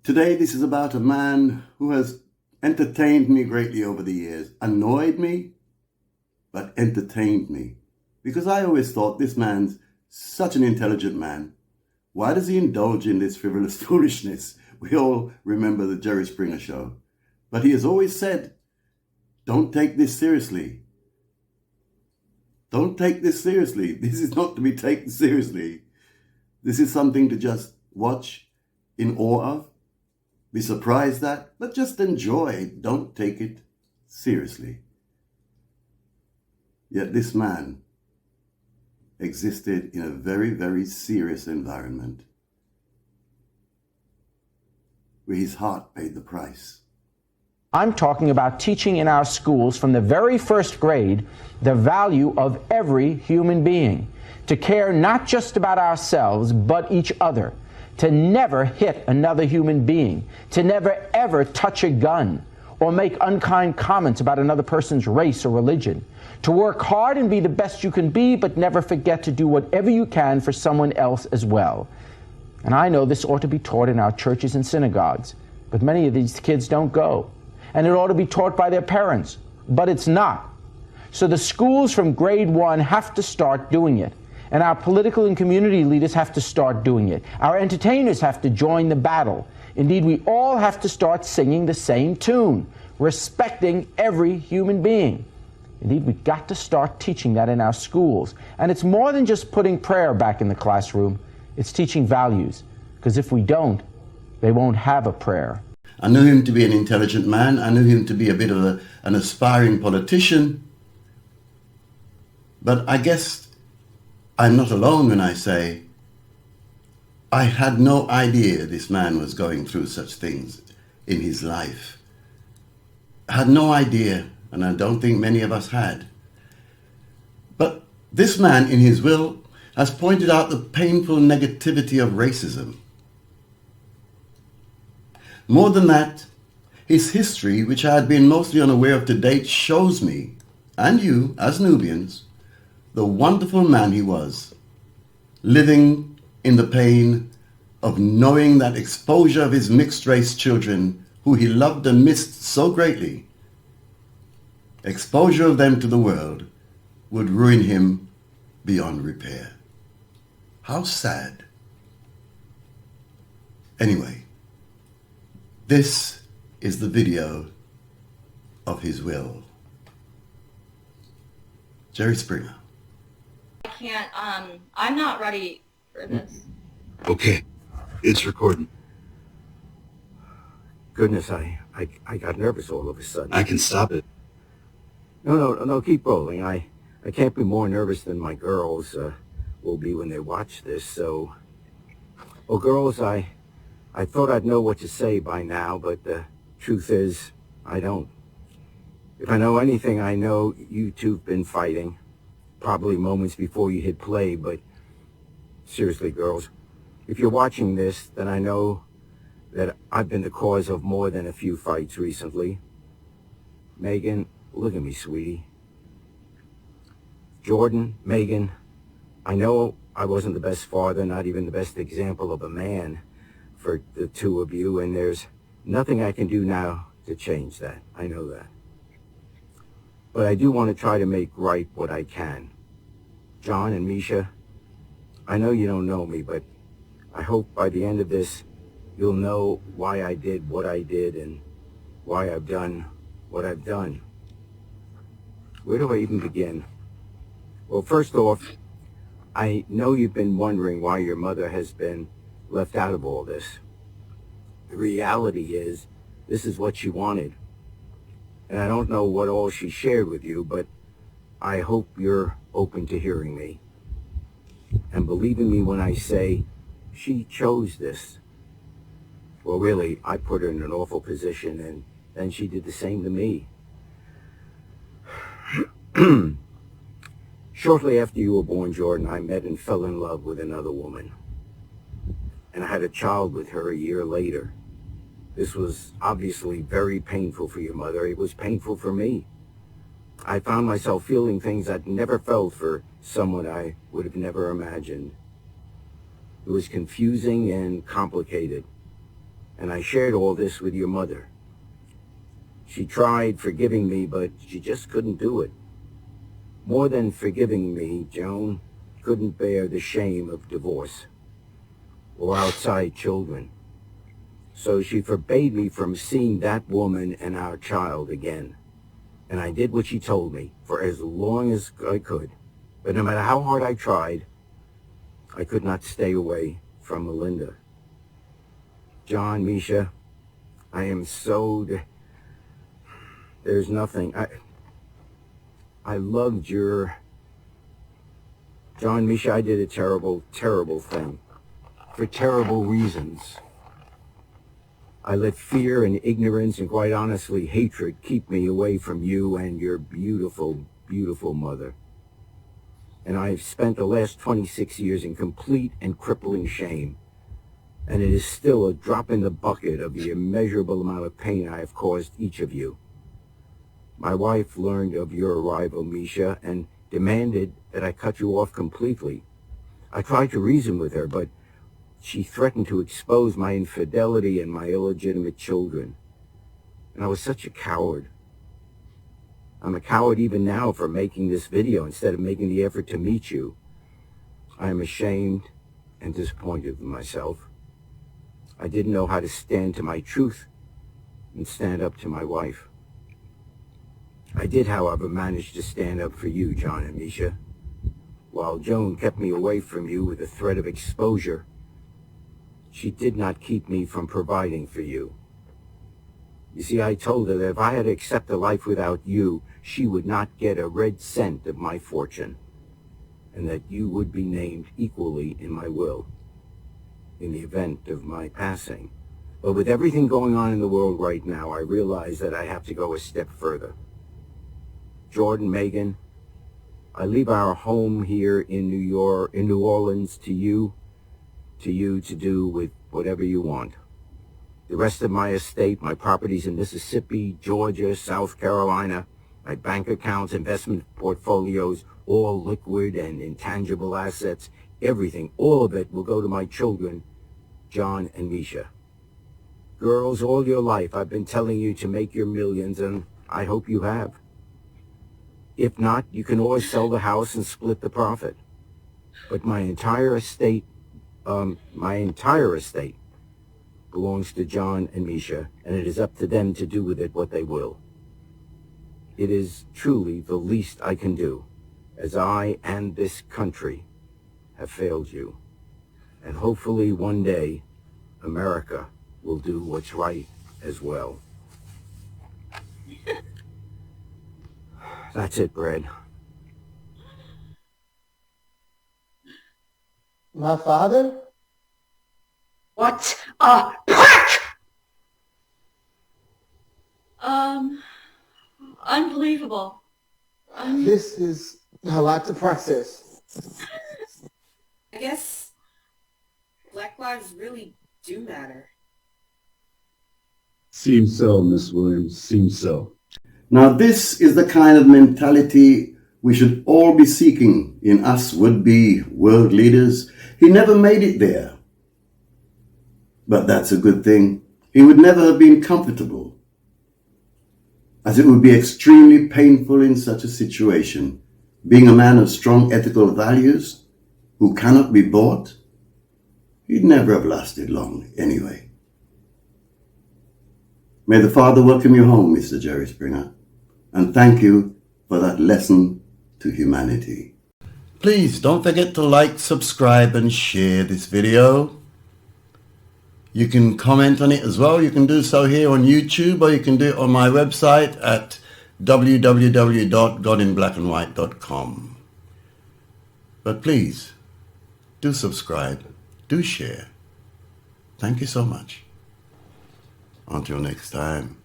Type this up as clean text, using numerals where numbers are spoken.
Today, this is about a man who has entertained me greatly over the years, annoyed me, but entertained me. Because I always thought this man's such an intelligent man. Why does he indulge in this frivolous foolishness? We all remember the Jerry Springer show. But he has always said, don't take this seriously. Don't take this seriously. This is not to be taken seriously. This is something to just watch in awe of, be surprised at, but just enjoy. Don't take it seriously. Yet this man existed in a very, very serious environment where his heart paid the price. I'm talking about teaching in our schools from the very first grade the value of every human being, to care not just about ourselves but each other, to never hit another human being, to never ever touch a gun or make unkind comments about another person's race or religion, to work hard and be the best you can be but never forget to do whatever you can for someone else as well. And I know this ought to be taught in our churches and synagogues, but many of these kids don't go. And it ought to be taught by their parents, but it's not. So the schools from grade 1 have to start doing it. And our political and community leaders have to start doing it. Our entertainers have to join the battle. Indeed, we all have to start singing the same tune, respecting every human being. Indeed, we've got to start teaching that in our schools. And it's more than just putting prayer back in the classroom. It's teaching values. Because if we don't, they won't have a prayer. I knew him to be an intelligent man. I knew him to be a bit of an aspiring politician. But I guess I'm not alone when I say I had no idea this man was going through such things in his life. I had no idea, and I don't think many of us had. But this man in his will has pointed out the painful negativity of racism. More than that, his history, which I had been mostly unaware of to date, shows me, and you, as Nubians, the wonderful man he was, living in the pain of knowing that exposure of his mixed-race children, who he loved and missed so greatly, exposure of them to the world would ruin him beyond repair. How sad. Anyway, this is the video of his will. Jerry Springer. I can't, I'm not ready for this. Okay, it's recording. Goodness, I got nervous all of a sudden. I can stop it. No, keep rolling. I can't be more nervous than my girls will be when they watch this, so... Well, girls, I thought I'd know what to say by now, but the truth is, I don't. If I know anything, I know you two've been fighting. Probably moments before you hit play, but seriously, girls, if you're watching this, then I know that I've been the cause of more than a few fights recently. Megan, look at me, sweetie. Jordan, Megan, I know I wasn't the best father, not even the best example of a man for the two of you, and there's nothing I can do now to change that. I know that. But I do want to try to make right what I can. John and Misha, I know you don't know me, but I hope by the end of this, you'll know why I did what I did and why I've done what I've done. Where do I even begin? Well, first off, I know you've been wondering why your mother has been left out of all this. The reality is, this is what she wanted. And I don't know what all she shared with you, but I hope you're open to hearing me. And believing me when I say she chose this. Well, really, I put her in an awful position, and then she did the same to me. Shortly after you were born, Jordan, I met and fell in love with another woman. And I had a child with her a year later. This was obviously very painful for your mother. It was painful for me. I found myself feeling things I'd never felt for someone I would have never imagined. It was confusing and complicated. And I shared all this with your mother. She tried forgiving me, but she just couldn't do it. More than forgiving me, Joan couldn't bear the shame of divorce or outside children. So she forbade me from seeing that woman and our child again. And I did what she told me for as long as I could. But no matter how hard I tried, I could not stay away from Melinda. John, Misha, I am so... There's nothing. I loved your... John, Misha, I did a terrible, terrible thing. For terrible reasons. I let fear and ignorance and, quite honestly, hatred keep me away from you and your beautiful, beautiful mother. And I've spent the last 26 years in complete and crippling shame. And it is still a drop in the bucket of the immeasurable amount of pain I have caused each of you. My wife learned of your arrival, Misha, and demanded that I cut you off completely. I tried to reason with her, but she threatened to expose my infidelity and my illegitimate children. And I was such a coward. I'm a coward even now for making this video instead of making the effort to meet you. I am ashamed and disappointed with myself. I didn't know how to stand to my truth and stand up to my wife. I did, however, manage to stand up for you, John and Misha. While Joan kept me away from you with the threat of exposure, she did not keep me from providing for you. You see, I told her that if I had to accept a life without you, she would not get a red cent of my fortune, and that you would be named equally in my will in the event of my passing. But with everything going on in the world right now, I realize that I have to go a step further. Jordan, Megan, I leave our home here in New Orleans to you to do with whatever you want. The rest of my estate, my properties in Mississippi, Georgia, South Carolina, my bank accounts, investment portfolios, all liquid and intangible assets, everything, all of it will go to my children, John and Misha. Girls, all your life I've been telling you to make your millions, and I hope you have. If not, you can always sell the house and split the profit. But my entire estate belongs to John and Misha, and it is up to them to do with it what they will. It is truly the least I can do, as I and this country have failed you. And hopefully one day, America will do what's right as well. That's it, Brad. My father? What a prick! Unbelievable. This is a lot to process. I guess Black lives really do matter. Seems so, Miss Williams. Seems so. Now, this is the kind of mentality we should all be seeking in us would-be world leaders. He never made it there. But that's a good thing. He would never have been comfortable, as it would be extremely painful in such a situation. Being a man of strong ethical values, who cannot be bought, he'd never have lasted long anyway. May the Father welcome you home, Mr. Jerry Springer, and thank you for that lesson to humanity. Please don't forget to like, subscribe, and share this video. You can comment on it as well. You can do so here on YouTube, or you can do it on my website at www.godinblackandwhite.com. But please, do subscribe, do share. Thank you so much. Until next time.